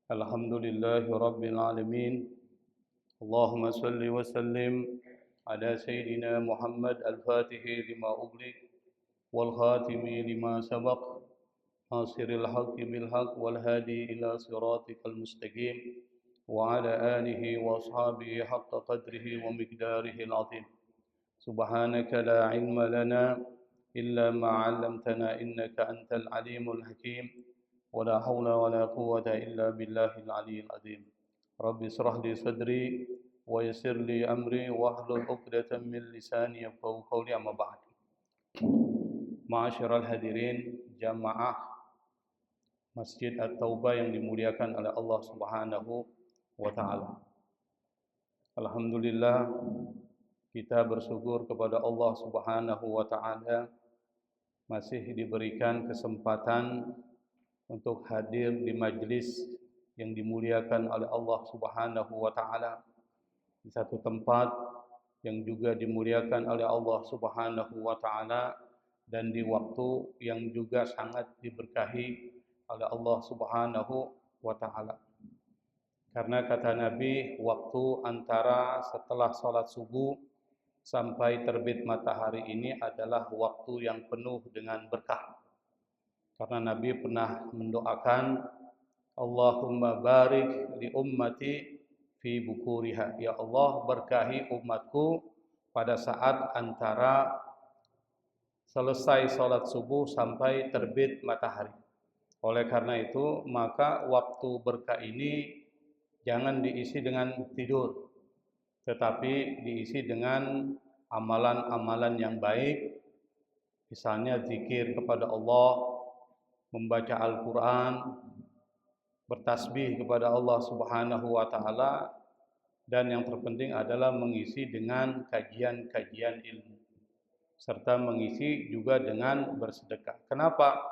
الحمد لله رب العالمين. اللهم صل وسلم على سيدنا محمد الفاتح لما أغلق والخاتم لما سبق ناصر الحق بالحق والهادي إلى صراطك المستقيم وعلى آله وأصحابه حق قدره ومقداره العظيم. سبحانك لا علم لنا إلا ما علمتنا إنك أنت العليم الحكيم ولا حول ولا قوة إلا بالله العلي العظيم. رب اشرح لي صدري ويسر لي أمري واحلل عقدة من لساني يفقهوا قولي. أما بعد. Ma'asyiral hadirin jamaah Masjid At-Taubah yang dimuliakan oleh Allah Subhanahu wa taala. Alhamdulillah, kita bersyukur kepada Allah Subhanahu wa taala masih diberikan kesempatan untuk hadir di majlis yang dimuliakan oleh Allah Subhanahu wa taala di satu tempat yang juga dimuliakan oleh Allah Subhanahu wa taala dan di waktu yang juga sangat diberkahi oleh Allah Subhanahu wa taala. Karena kata Nabi, waktu antara setelah salat subuh sampai terbit matahari ini adalah waktu yang penuh dengan berkah. Karena Nabi pernah mendoakan, Allahumma barik li ummati fi bukuriha. Ya Allah, berkahi umatku pada saat antara selesai salat subuh sampai terbit matahari. Oleh karena itu, maka waktu berkah ini jangan diisi dengan tidur, tetapi diisi dengan amalan-amalan yang baik. Misalnya zikir kepada Allah, membaca Al-Quran, bertasbih kepada Allah Subhanahu wa taala, dan yang terpenting adalah mengisi dengan kajian-kajian ilmu, serta mengisi juga dengan bersedekah. Kenapa?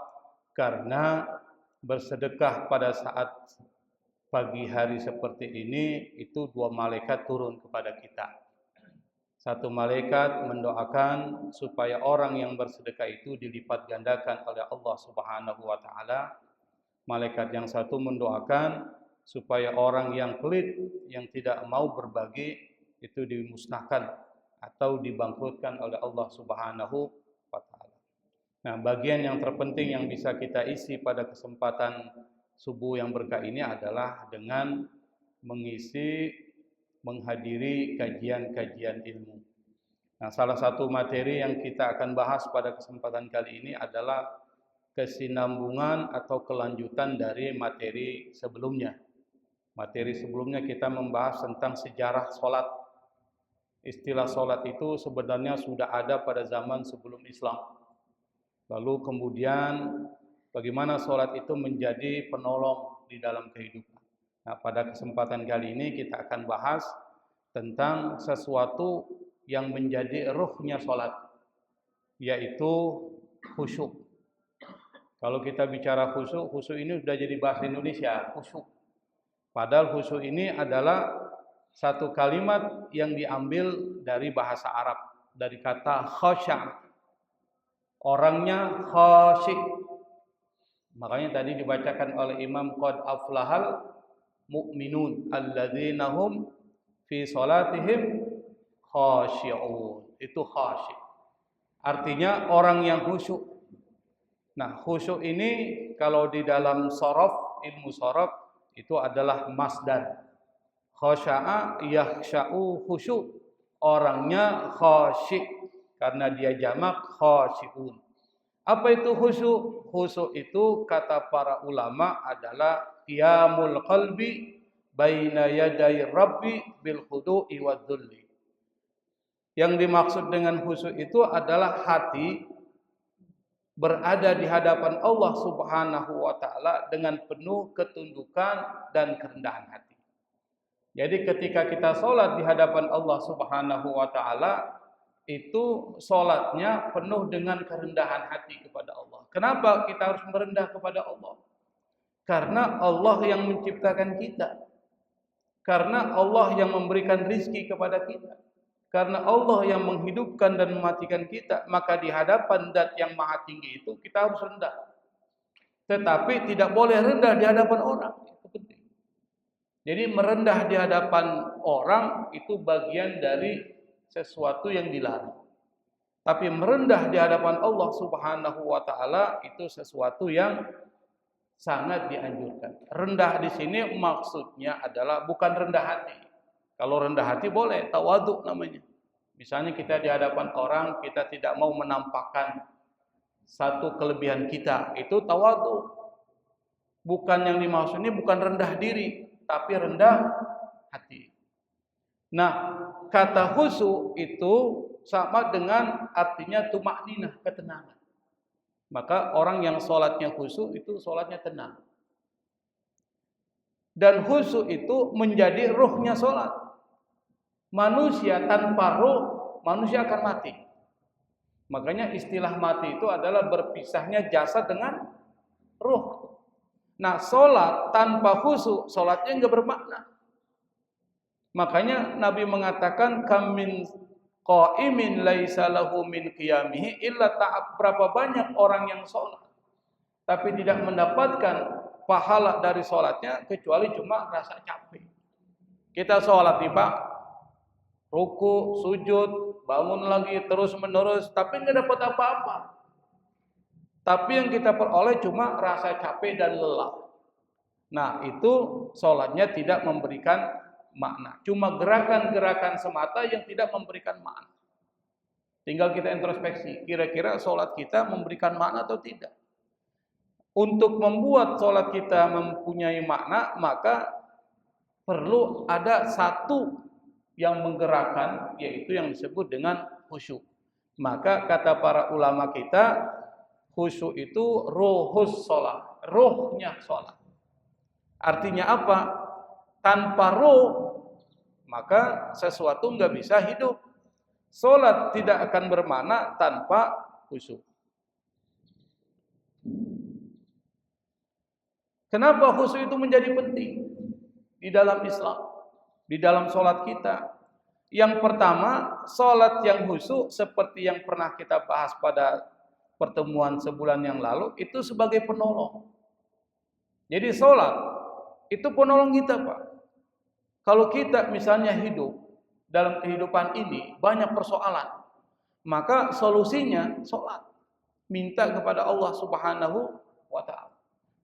Karena bersedekah pada saat pagi hari seperti ini, itu dua malaikat turun kepada kita. Satu malaikat mendoakan supaya orang yang bersedekah itu dilipat gandakan oleh Allah Subhanahu wa taala. Malaikat yang satu mendoakan supaya orang yang pelit, yang tidak mau berbagi, itu dimusnahkan atau dibangkrutkan oleh Allah Subhanahu wa taala. Nah, bagian yang terpenting yang bisa kita isi pada kesempatan subuh yang berkah ini adalah dengan menghadiri kajian-kajian ilmu. Nah, salah satu materi yang kita akan bahas pada kesempatan kali ini adalah kesinambungan atau kelanjutan dari materi sebelumnya. Materi sebelumnya kita membahas tentang sejarah sholat. Istilah sholat itu sebenarnya sudah ada pada zaman sebelum Islam. Lalu kemudian bagaimana sholat itu menjadi penolong di dalam kehidupan. Nah, pada kesempatan kali ini kita akan bahas tentang sesuatu yang menjadi ruhnya sholat, yaitu khusyuk. Kalau kita bicara khusyuk, khusyuk ini sudah jadi bahasa Indonesia, khusyuk. Padahal khusyuk ini adalah satu kalimat yang diambil dari bahasa Arab, dari kata khasya'. Orangnya khasyik. Makanya tadi dibacakan oleh Imam, qad aflahal mu'minun alladzina hum fi salatihim khasyi'un. Itu khasyik. Artinya orang yang khusyuk. Nah, khusyuk ini kalau di dalam shorof, ilmu shorof, itu adalah masdar. Khasya'a yakhsya'u khusyuk. Orangnya khasyik. Karena dia jamak khasyi'un. Apa itu khusyuk? Khusyuk itu kata para ulama adalah qiyamul qalbi baina yaday rabbi bil khudu'i wad dhulli. Yang dimaksud dengan khusyuk itu adalah hati berada di hadapan Allah Subhanahu wa taala dengan penuh ketundukan dan kerendahan hati. Jadi ketika kita sholat di hadapan Allah Subhanahu wa taala, itu sholatnya penuh dengan kerendahan hati kepada Allah. Kenapa kita harus merendah kepada Allah? Karena Allah yang menciptakan kita. Karena Allah yang memberikan rizki kepada kita. Karena Allah yang menghidupkan dan mematikan kita. Maka di hadapan zat yang maha tinggi itu kita harus rendah. Tetapi tidak boleh rendah di hadapan orang. Itu penting. Jadi merendah di hadapan orang itu bagian dari sesuatu yang dilarang. Tapi merendah di hadapan Allah Subhanahu wa taala itu sesuatu yang sangat dianjurkan. Rendah di sini maksudnya adalah bukan rendah hati. Kalau rendah hati boleh, tawadhu namanya. Misalnya kita di hadapan orang, kita tidak mau menampakkan satu kelebihan kita, itu tawadhu. Bukan yang dimaksud ini bukan rendah diri, tapi rendah hati. Nah, kata khusyuk itu sama dengan artinya tumakninah, ketenangan. Maka orang yang sholatnya khusyuk itu sholatnya tenang. Dan khusyuk itu menjadi ruhnya sholat. Manusia tanpa ruh, manusia akan mati. Makanya istilah mati itu adalah berpisahnya jasad dengan ruh. Nah, sholat tanpa khusyuk, sholatnya enggak bermakna. Makanya Nabi mengatakan kamin qaimin laisa lahu min qiyamihi illa ta'ab. Berapa banyak orang yang sholat tapi tidak mendapatkan pahala dari sholatnya kecuali cuma rasa capek. Kita sholat Pak, ruku, sujud, bangun lagi terus menerus tapi enggak dapat apa-apa. Tapi yang kita peroleh cuma rasa capek dan lelah. Nah, itu sholatnya tidak memberikan makna. Cuma gerakan-gerakan semata yang tidak memberikan makna. Tinggal kita introspeksi, kira-kira sholat kita memberikan makna atau tidak. Untuk membuat sholat kita mempunyai makna, maka perlu ada satu yang menggerakkan, yaitu yang disebut dengan khusyuk. Maka kata para ulama kita, khusyuk itu ruhus sholat, ruhnya sholat. Artinya apa? Tanpa ruh, maka sesuatu nggak bisa hidup. Sholat tidak akan bermakna tanpa khusyuk. Kenapa khusyuk itu menjadi penting di dalam Islam, di dalam sholat kita? Yang pertama, sholat yang khusyuk seperti yang pernah kita bahas pada pertemuan sebulan yang lalu, itu sebagai penolong. Jadi sholat itu penolong kita, Pak. Kalau kita misalnya hidup dalam kehidupan ini banyak persoalan, maka solusinya sholat. Minta kepada Allah Subhanahu wa ta'ala.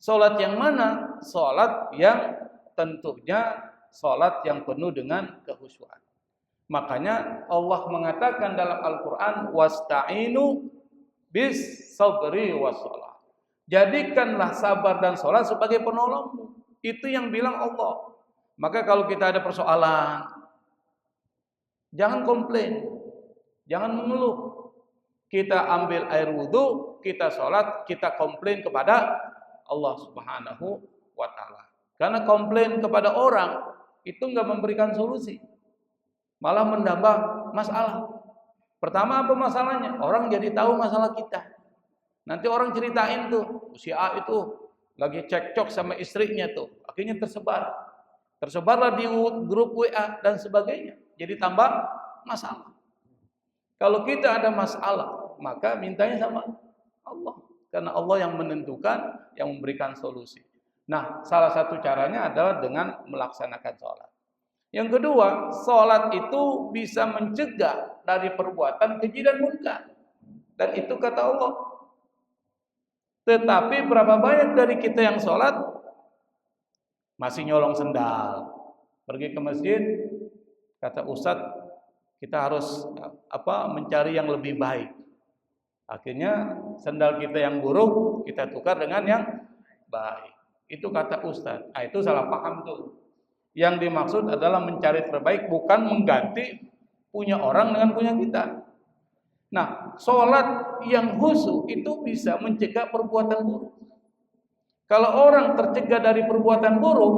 Sholat yang mana? Sholat yang tentunya sholat yang penuh dengan kekhusyuan. Makanya Allah mengatakan dalam Al-Quran, wasta'inu bis sabri was sholat. Jadikanlah sabar dan sholat sebagai penolongmu. Itu yang bilang Allah. Maka kalau kita ada persoalan, jangan komplain, jangan mengeluh. Kita ambil air wudhu, kita sholat, kita komplain kepada Allah Subhanahu wa ta'ala. Karena komplain kepada orang itu enggak memberikan solusi, malah menambah masalah. Pertama apa masalahnya? Orang jadi tahu masalah kita. Nanti orang ceritain tuh, si A itu lagi cekcok sama istrinya tuh, akhirnya tersebarlah di grup WA dan sebagainya, jadi tambah masalah. Kalau kita ada masalah, maka mintanya sama Allah, karena Allah yang menentukan, yang memberikan solusi. Nah, salah satu caranya adalah dengan melaksanakan sholat. Yang kedua, sholat itu bisa mencegah dari perbuatan keji dan munkar, dan itu kata Allah. Tetapi berapa banyak dari kita yang sholat masih nyolong sendal, pergi ke masjid, kata Ustadz kita harus mencari yang lebih baik. Akhirnya sendal kita yang buruk kita tukar dengan yang baik. Itu kata Ustadz. Itu salah paham tuh. Yang dimaksud adalah mencari terbaik, bukan mengganti punya orang dengan punya kita. Nah, sholat yang khusyuk itu bisa mencegah perbuatan buruk. Kalau orang tercegah dari perbuatan buruk,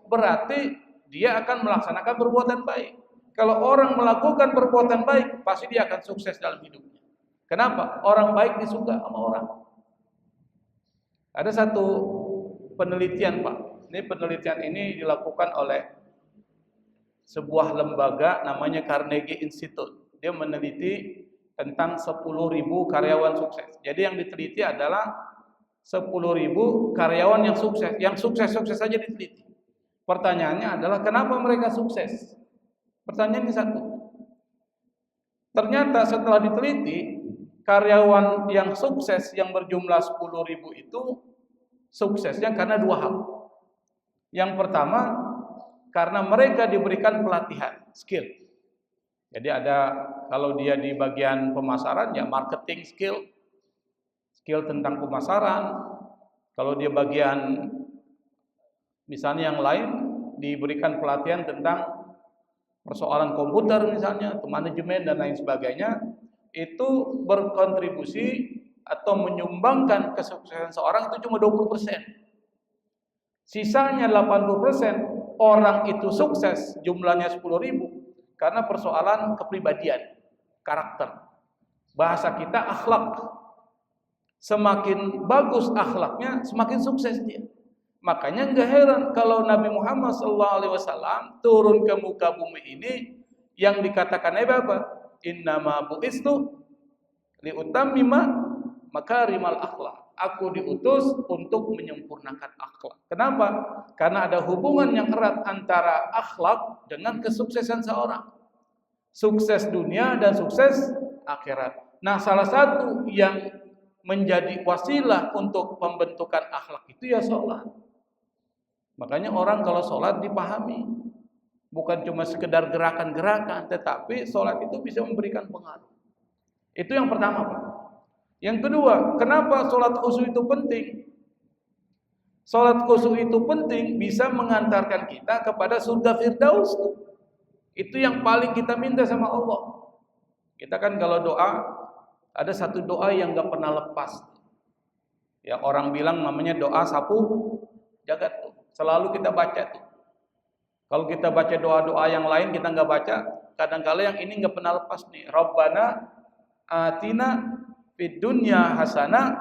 berarti dia akan melaksanakan perbuatan baik. Kalau orang melakukan perbuatan baik, pasti dia akan sukses dalam hidupnya. Kenapa? Orang baik disuka sama orang. Ada satu penelitian, Pak. Ini penelitian ini dilakukan oleh sebuah lembaga namanya Carnegie Institute. Dia meneliti tentang 10.000 karyawan sukses. Jadi yang diteliti adalah 10.000 karyawan yang sukses. Yang sukses-sukses saja diteliti. Pertanyaannya adalah kenapa mereka sukses? Pertanyaannya satu. Ternyata setelah diteliti, karyawan yang sukses yang berjumlah 10.000 itu suksesnya karena dua hal. Yang pertama, karena mereka diberikan pelatihan, skill. Jadi ada, kalau dia di bagian pemasaran ya marketing skill tentang pemasaran. Kalau dia bagian misalnya yang lain diberikan pelatihan tentang persoalan komputer misalnya, atau manajemen dan lain sebagainya, itu berkontribusi atau menyumbangkan kesuksesan seorang itu cuma 20%. Sisanya 80% orang itu sukses, jumlahnya 10.000 karena persoalan kepribadian, karakter. Bahasa kita akhlak. Semakin bagus akhlaknya, semakin sukses dia. Makanya enggak heran kalau Nabi Muhammad SAW turun ke muka bumi ini yang dikatakan apa? Innama bu'istu liutammima makarimal akhlak. Aku diutus untuk menyempurnakan akhlak. Kenapa? Karena ada hubungan yang erat antara akhlak dengan kesuksesan seorang. Sukses dunia dan sukses akhirat. Nah, salah satu yang menjadi wasilah untuk pembentukan akhlak itu ya sholat. Makanya orang kalau sholat dipahami. Bukan cuma sekedar gerakan-gerakan, tetapi sholat itu bisa memberikan pengaruh. Itu yang pertama, Pak. Yang kedua, kenapa sholat khusyuk itu penting? Sholat khusyuk itu penting, bisa mengantarkan kita kepada surga Firdaus. Itu yang paling kita minta sama Allah. Kita kan kalau doa, ada satu doa yang gak pernah lepas. Ya, orang bilang namanya doa sapu jagat tuh. Selalu kita baca tuh. Kalau kita baca doa-doa yang lain kita nggak baca, kadang-kala yang ini nggak pernah lepas nih. Rabbana atina fid dunya hasanah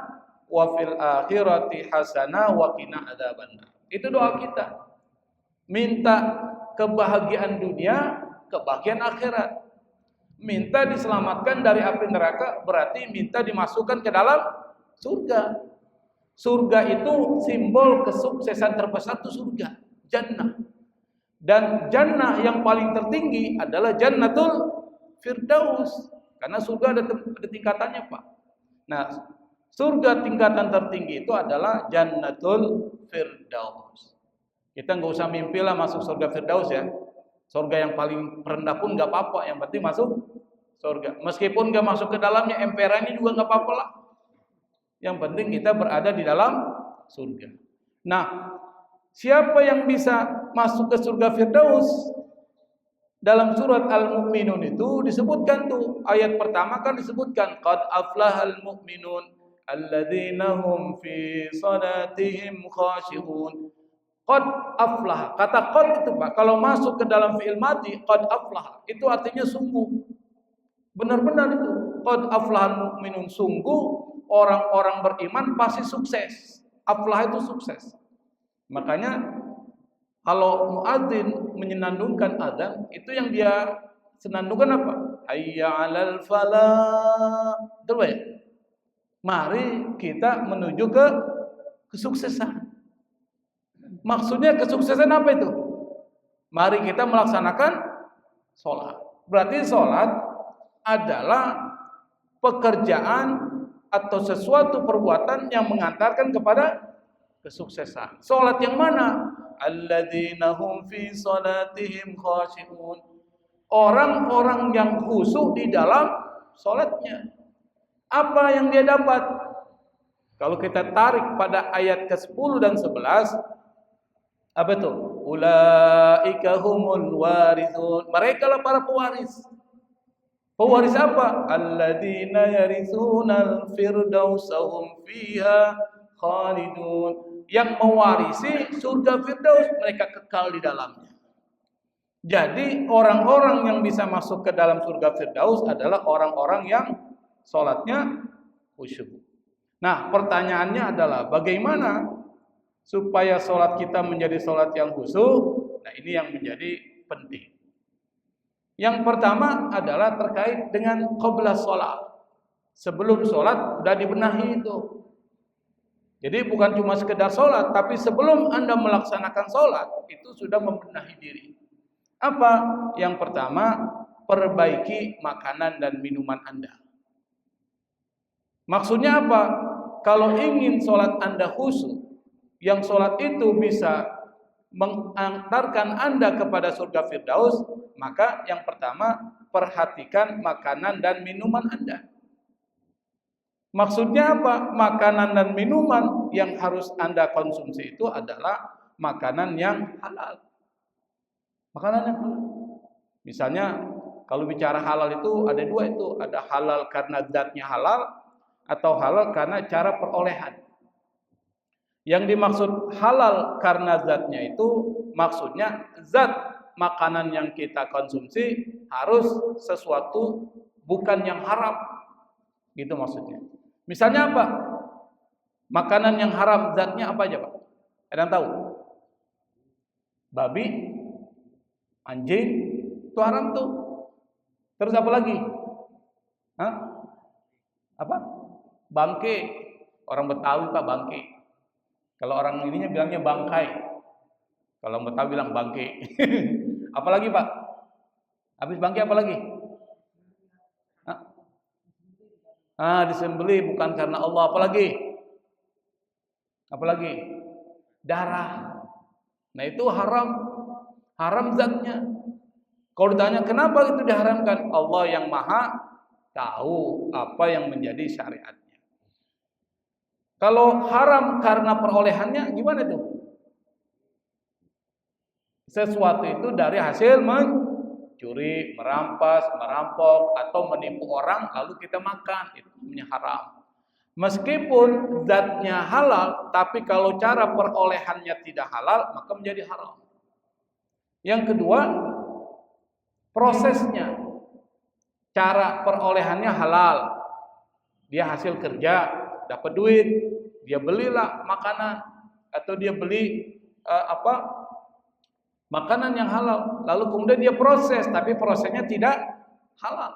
wa fil akhirati hasanah wa qina adzabannar. Itu doa kita. Minta kebahagiaan dunia, kebahagiaan akhirat. Minta diselamatkan dari api neraka, berarti minta dimasukkan ke dalam surga. Surga itu simbol kesuksesan terbesar itu surga, jannah. Dan jannah yang paling tertinggi adalah Jannatul Firdaus. Karena surga ada tingkatannya, Pak. Nah, surga tingkatan tertinggi itu adalah Jannatul Firdaus. Kita nggak usah mimpi lah masuk surga Firdaus ya. Surga yang paling rendah pun nggak apa-apa, yang penting masuk surga. Meskipun nggak masuk ke dalamnya, emperannya juga nggak apa-apa lah. Yang penting kita berada di dalam surga. Nah, siapa yang bisa masuk ke surga Firdaus? Dalam surat Al-Mu'minun itu disebutkan tuh, ayat pertama kan disebutkan qad aflahal mu'minun alladzina hum fi salatihim khashi'un. Qad aflah. Kata qad itu, Pak, kalau masuk ke dalam fi'il madi qad aflah, itu artinya sungguh. Benar-benar itu. Qad aflahal mu'minun, sungguh orang-orang beriman pasti sukses. Aflah itu sukses. Makanya kalau muadzin menyenandungkan azan, itu yang dia senandungkan apa? Hayya 'alal falah. Betul ya? Mari kita menuju ke kesuksesan. Maksudnya kesuksesan apa itu? Mari kita melaksanakan sholat. Berarti sholat adalah pekerjaan atau sesuatu perbuatan yang mengantarkan kepada kesuksesan. Salat yang mana? Alladzina hum fi salatihim khashi'un. Orang-orang yang khusyuk di dalam salatnya. Apa yang dia dapat? Kalau kita tarik pada ayat ke-10 dan 11, apa itu? Ulaika humul warithun. Mereka lah para pewaris. Pewaris apa? Alladzina yaritsunal firdausa hum fiha khalidun. Yang mewarisi surga Firdaus, mereka kekal di dalamnya. Jadi orang-orang yang bisa masuk ke dalam surga Firdaus adalah orang-orang yang sholatnya khusyuk. Nah, pertanyaannya adalah bagaimana supaya sholat kita menjadi sholat yang khusyuk? Nah, ini yang menjadi penting. Yang pertama adalah terkait dengan qabla sholat. Sebelum sholat sudah dibenahi itu. Jadi bukan cuma sekedar sholat, tapi sebelum Anda melaksanakan sholat, itu sudah membenahi diri. Apa? Yang pertama, perbaiki makanan dan minuman Anda. Maksudnya apa? Kalau ingin sholat Anda khusyuk, yang sholat itu bisa mengantarkan Anda kepada surga Firdaus, maka yang pertama, perhatikan makanan dan minuman Anda. Maksudnya apa? Makanan dan minuman yang harus Anda konsumsi itu adalah makanan yang halal. Makanan yang halal. Misalnya, kalau bicara halal itu ada dua itu. Ada halal karena zatnya halal, atau halal karena cara perolehan. Yang dimaksud halal karena zatnya itu, maksudnya zat makanan yang kita konsumsi harus sesuatu bukan yang haram. Gitu maksudnya. Misalnya apa? Makanan yang haram zatnya apa aja, Pak? Ada yang tahu? Babi, anjing, itu haram tuh. Terus apa lagi? Hah? Apa? Bangke. Orang Betawi Pak, bangke. Kalau orang ininya bilangnya bangkai. Kalau orang Betawi bilang bangke. Apalagi Pak? Habis bangke apa lagi? Disembelih bukan karena Allah. Apalagi? Apalagi? Darah. Nah itu haram. Haram zatnya. Kalau ditanya kenapa itu diharamkan? Allah yang maha tahu apa yang menjadi syariatnya. Kalau haram karena perolehannya gimana itu? Sesuatu itu dari hasil mencuri, merampas, merampok, atau menipu orang lalu kita makan, itu namanya haram. Meskipun zatnya halal, tapi kalau cara perolehannya tidak halal, maka menjadi haram. Yang kedua, prosesnya. Cara perolehannya halal. Dia hasil kerja, dapat duit, dia belilah makanan, atau dia beli makanan yang halal, lalu kemudian dia proses, tapi prosesnya tidak halal,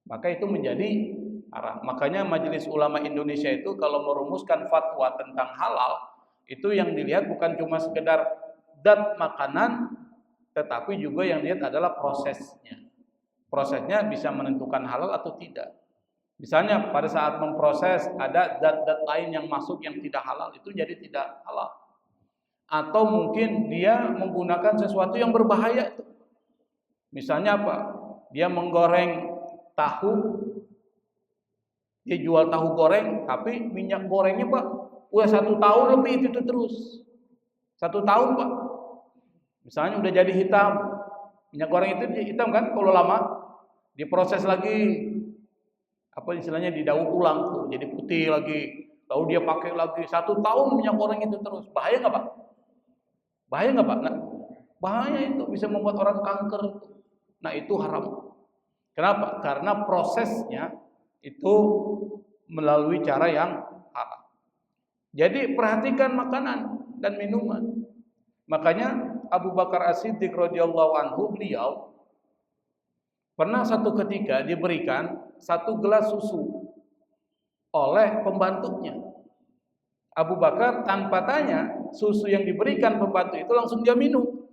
maka itu menjadi haram. Makanya Majelis Ulama Indonesia itu kalau merumuskan fatwa tentang halal, itu yang dilihat bukan cuma sekedar zat makanan, tetapi juga yang dilihat adalah prosesnya. Prosesnya bisa menentukan halal atau tidak. Misalnya pada saat memproses ada zat-zat lain yang masuk yang tidak halal, itu jadi tidak halal. Atau mungkin dia menggunakan sesuatu yang berbahaya. Misalnya apa? Dia menggoreng tahu, dia jual tahu goreng, tapi minyak gorengnya Pak, udah 1 tahun lebih itu terus. 1 tahun Pak. Misalnya udah jadi hitam, minyak goreng itu hitam kan kalau lama, diproses lagi, apa istilahnya didaur ulang tuh, jadi putih lagi, lalu dia pakai lagi 1 tahun minyak goreng itu terus. Bahaya nggak Pak? Bahaya nggak Pak? Nah, bahaya itu bisa membuat orang kanker. Nah itu haram. Kenapa? Karena prosesnya itu melalui cara yang haram. Jadi perhatikan makanan dan minuman. Makanya Abu Bakar As-Siddiq radhiyallahu anhu, beliau pernah satu ketika diberikan 1 gelas susu oleh pembantunya. Abu Bakar tanpa tanya, susu yang diberikan pembantu itu langsung dia minum.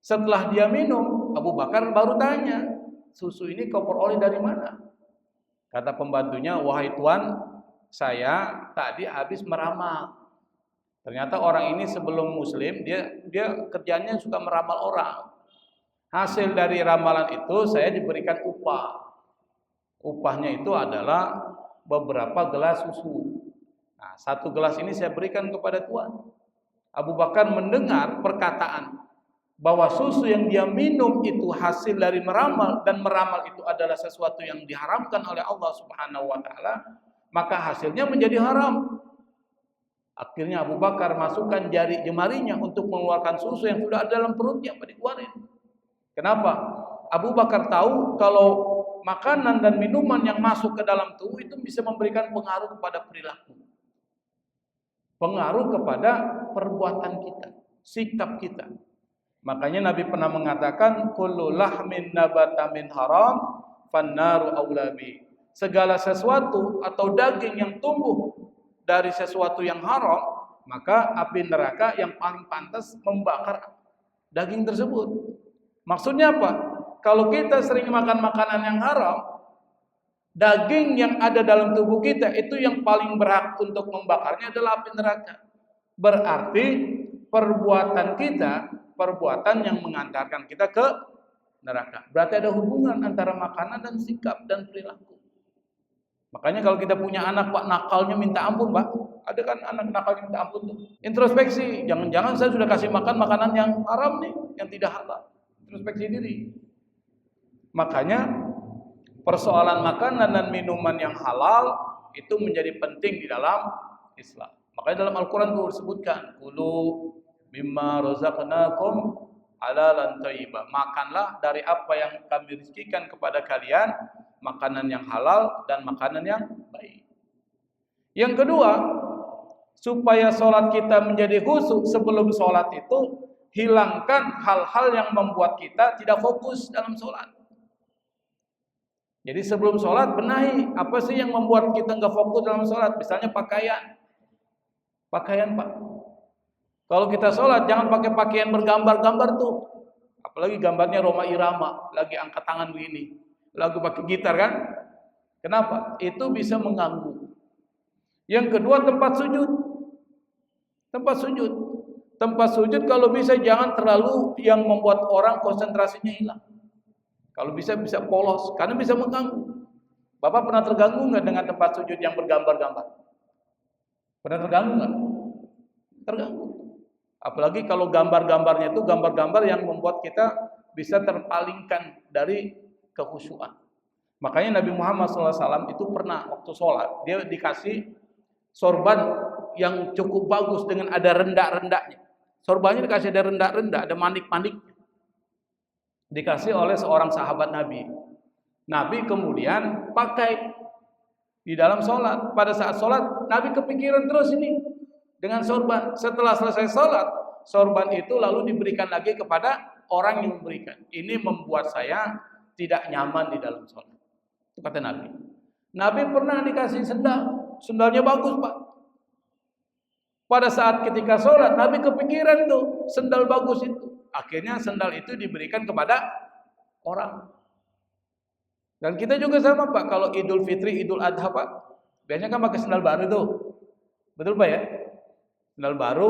Setelah dia minum, Abu Bakar baru tanya, susu ini kau peroleh dari mana? Kata pembantunya, wahai tuan, saya tadi habis meramal. Ternyata orang ini sebelum muslim, dia kerjanya suka meramal orang. Hasil dari ramalan itu saya diberikan upah. Upahnya itu adalah beberapa gelas susu. Nah, 1 gelas ini saya berikan kepada tuan. Abu Bakar mendengar perkataan bahwa susu yang dia minum itu hasil dari meramal, dan meramal itu adalah sesuatu yang diharamkan oleh Allah Subhanahu wa taala, maka hasilnya menjadi haram. Akhirnya Abu Bakar masukkan jari jemarinya untuk mengeluarkan susu yang sudah ada dalam perutnya, dikeluarin. Kenapa? Abu Bakar tahu kalau makanan dan minuman yang masuk ke dalam tubuh itu bisa memberikan pengaruh kepada perilaku, pengaruh kepada perbuatan kita, sikap kita. Makanya Nabi pernah mengatakan, kullu lahmin nabata min haram fannaru aula bi. Segala sesuatu atau daging yang tumbuh dari sesuatu yang haram, maka api neraka yang paling pantas membakar daging tersebut. Maksudnya apa? Kalau kita sering makan makanan yang haram, daging yang ada dalam tubuh kita itu yang paling berhak untuk membakarnya adalah api neraka. Berarti perbuatan kita, perbuatan yang mengantarkan kita ke neraka. Berarti ada hubungan antara makanan dan sikap dan perilaku. Makanya kalau kita punya anak, Pak, nakalnya minta ampun, Pak. Ada kan anak nakalnya minta ampun tuh. Introspeksi, jangan-jangan saya sudah kasih makan makanan yang haram nih, yang tidak halal. Introspeksi diri. Makanya persoalan makanan dan minuman yang halal itu menjadi penting di dalam Islam. Makanya dalam Al-Quran itu disebutkan, kulu mimma razaqnakum halalan thayyiba. Makanlah dari apa yang kami rizkikan kepada kalian, makanan yang halal dan makanan yang baik. Yang kedua, supaya sholat kita menjadi khusyuk sebelum sholat itu, hilangkan hal-hal yang membuat kita tidak fokus dalam sholat. Jadi sebelum sholat benahi apa sih yang membuat kita nggak fokus dalam sholat. Misalnya pakaian, Pak. Kalau kita sholat jangan pakai pakaian bergambar-gambar tuh. Apalagi gambarnya Roma Irama, lagi angkat tangan begini, lagu pakai gitar kan? Kenapa? Itu bisa mengganggu. Yang kedua, tempat sujud. Tempat sujud kalau bisa jangan terlalu yang membuat orang konsentrasinya hilang. Kalau bisa polos, karena bisa mengganggu. Bapak pernah terganggu nggak dengan tempat sujud yang bergambar-gambar? Pernah terganggu nggak? Terganggu. Apalagi kalau gambar-gambarnya itu gambar-gambar yang membuat kita bisa terpalingkan dari kekhusyuan. Makanya Nabi Muhammad SAW itu pernah waktu sholat, dia dikasih sorban yang cukup bagus dengan ada rendak-rendaknya. Sorbannya dikasih ada rendak-rendak, ada manik-maniknya. Dikasih oleh seorang sahabat Nabi. Nabi kemudian pakai di dalam sholat. Pada saat sholat, Nabi kepikiran terus ini dengan sorban. Setelah selesai sholat, sorban itu lalu diberikan lagi kepada orang yang memberikan. Ini membuat saya tidak nyaman di dalam sholat. Itu kata Nabi. Nabi pernah dikasih sendal. Sendalnya bagus, Pak. Pada saat ketika sholat, Nabi kepikiran tuh sendal bagus itu. Akhirnya sendal itu diberikan kepada orang. Dan kita juga sama, Pak. Kalau Idul Fitri, Idul Adha, Pak, biasanya kan pakai sendal baru tuh. Betul, Pak ya? Sendal baru,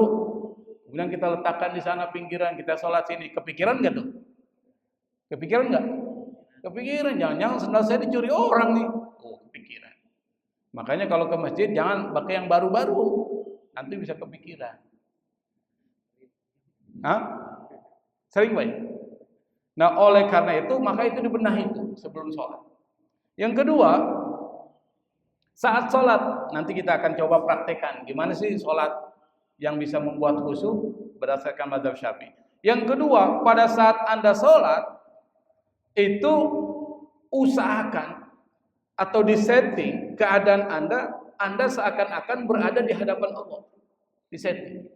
kemudian kita letakkan di sana pinggiran, kita sholat sini. Kepikiran nggak tuh? Kepikiran nggak? Kepikiran. Jangan-jangan sendal saya dicuri orang nih. Oh, kepikiran. Makanya kalau ke masjid jangan pakai yang baru-baru. Nanti bisa kepikiran. Hah? Sering, Pak. Nah, oleh karena itu, maka itu dibenahi itu sebelum sholat. Yang kedua, saat sholat, nanti kita akan coba praktekkan gimana sih sholat yang bisa membuat khusyuk berdasarkan mazhab Syafi'i. Yang kedua, pada saat Anda sholat, itu usahakan atau disetting keadaan Anda seakan-akan berada di hadapan Allah. Disetting.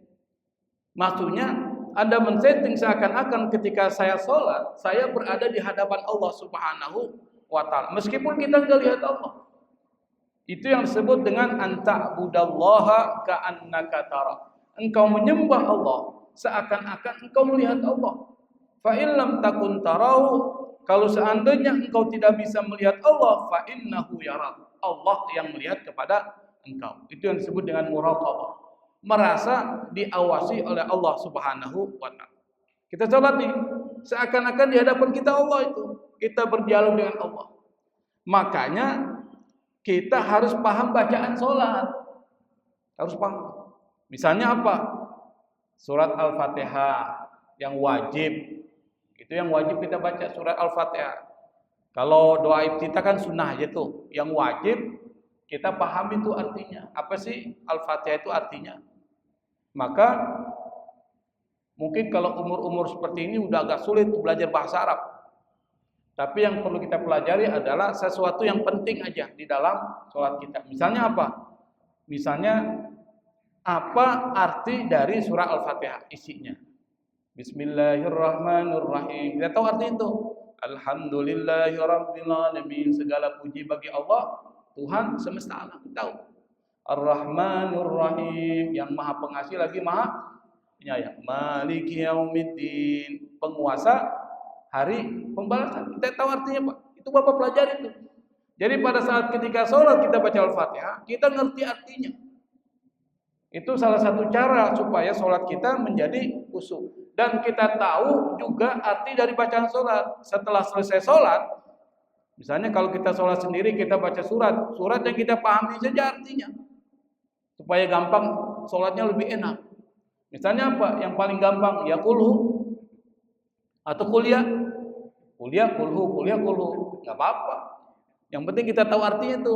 Maksudnya, Anda men-setting seakan-akan ketika saya sholat, saya berada di hadapan Allah Subhanahu wa Ta'ala. Meskipun kita nggak lihat Allah. Itu yang disebut dengan anta'budallaha ka'annaka tara. Engkau menyembah Allah seakan-akan engkau melihat Allah. Fa in lam takun tarau, kalau seandainya engkau tidak bisa melihat Allah, fa innahu yarak. Allah yang melihat kepada engkau. Itu yang disebut dengan muraqabah. Merasa diawasi oleh Allah Subhanahu wa Ta'ala. Kita sholat nih, seakan-akan di hadapan kita Allah itu. Kita berdialog dengan Allah. Makanya kita harus paham bacaan sholat. Harus paham. Misalnya apa? Surat Al-Fatihah yang wajib. Itu yang wajib kita baca, surat Al-Fatihah. Kalau doa iftitah kan sunnah aja tuh. Yang wajib kita paham itu artinya. Apa sih Al-Fatihah itu artinya? Maka mungkin kalau umur-umur seperti ini udah agak sulit belajar bahasa Arab. Tapi yang perlu kita pelajari adalah sesuatu yang penting aja di dalam sholat kita. Misalnya apa? Misalnya apa arti dari surah Al-Fatihah isinya? Bismillahirrahmanirrahim. Kita tahu arti itu. Alhamdulillahirabbil alamin. Segala puji bagi Allah, Tuhan semesta alam. Tahu. Ar-Rahmanur Rahim, yang Maha Pengasih lagi Maha Penyayang. Maliki Yaumiddin, penguasa hari pembalasan. Kita tahu artinya, Pak. Itu Bapak pelajari itu. Jadi pada saat ketika sholat kita baca Al-Fatihah, kita ngerti artinya. Itu salah satu cara supaya sholat kita menjadi khusyuk. Dan kita tahu juga arti dari bacaan sholat. Setelah selesai sholat, misalnya kalau kita sholat sendiri, kita baca surat yang kita pahami saja artinya. Supaya gampang, sholatnya lebih enak. Misalnya apa? Yang paling gampang, ya kulhu. Atau kuliah. Kuliah, kulhu. Gak apa-apa. Yang penting kita tahu artinya itu.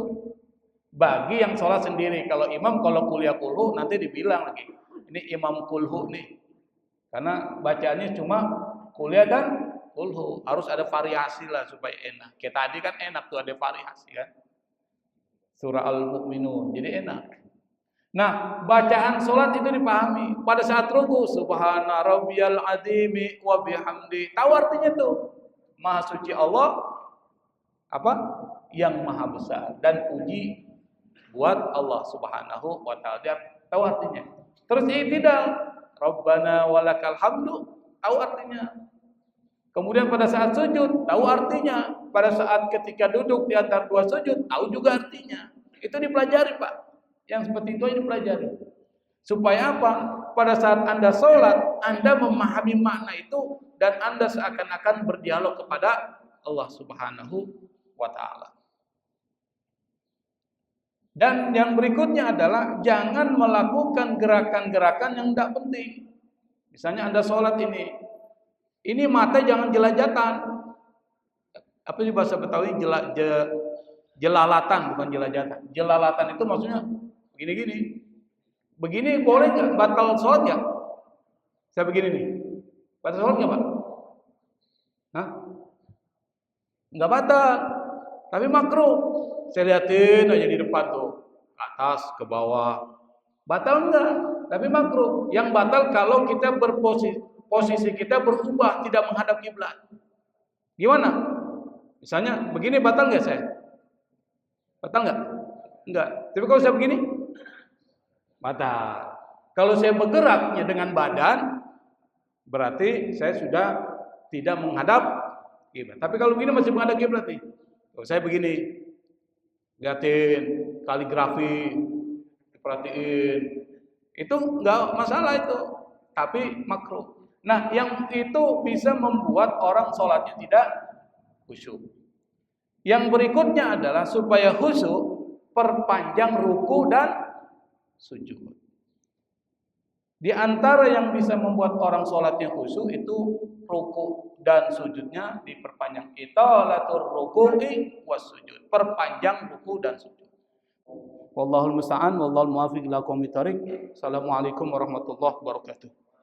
Bagi yang sholat sendiri. Kalau imam, kalau kuliah kulhu, nanti dibilang lagi. Ini imam kulhu nih. Karena bacaannya cuma kuliah dan kulhu. Harus ada variasi lah supaya enak. Kayak tadi kan enak tuh ada variasi kan. Surah Al-Mu'minun. Jadi enak. Nah, bacaan sholat itu dipahami. Pada saat ruku, subhana rabbiyal azimi wa bihamdi. Tahu artinya tuh. Maha suci Allah, apa? Yang maha besar. Dan puji buat Allah subhanahu wa ta'ala. Dia tahu artinya. Terus i'tidal. Rabbana walakal hamdu. Tahu artinya. Kemudian pada saat sujud, tahu artinya. Pada saat ketika duduk di antara dua sujud, tahu juga artinya. Itu dipelajari, Pak. Yang seperti itu dipelajari. Supaya apa? Pada saat Anda sholat, Anda memahami makna itu dan Anda seakan-akan berdialog kepada Allah Subhanahu wa ta'ala. Dan yang berikutnya adalah jangan melakukan gerakan-gerakan yang tidak penting. Misalnya Anda sholat ini mata jangan jelajatan. Apa sih bahasa Betawi? Jelalatan, bukan jelajatan. Jelalatan itu maksudnya begini-gini. Begini boleh nggak? Batal sholat nggak? Saya begini nih. Batal sholat nggak, Pak? Hah? Nggak batal. Tapi makruh. Saya liatin aja di depan tuh. Ke atas, ke bawah. Batal enggak? Tapi makruh. Yang batal kalau kita posisi kita berubah, tidak menghadap kiblat. Gimana? Misalnya begini batal nggak saya? Batal nggak? Enggak. Tapi kalau saya begini, batal. Kalau saya bergeraknya dengan badan, berarti saya sudah tidak menghadap kiblat. Tapi kalau begini masih menghadap kiblat nih. Kalau saya begini, liatin kaligrafi, diperhatiin, itu enggak masalah itu. Tapi makruh. Nah, yang itu bisa membuat orang sholatnya tidak khusyuk. Yang berikutnya adalah supaya khusyuk, perpanjang ruku dan sujud. Di antara yang bisa membuat orang sholatnya khusyuk itu ruku dan sujudnya diperpanjang. Italatur ruku'i was sujud. Perpanjang ruku dan sujud. Wallahul musta'an, wallahul muwaffiq ila aqwamit thariq. Assalamualaikum warahmatullahi wabarakatuh.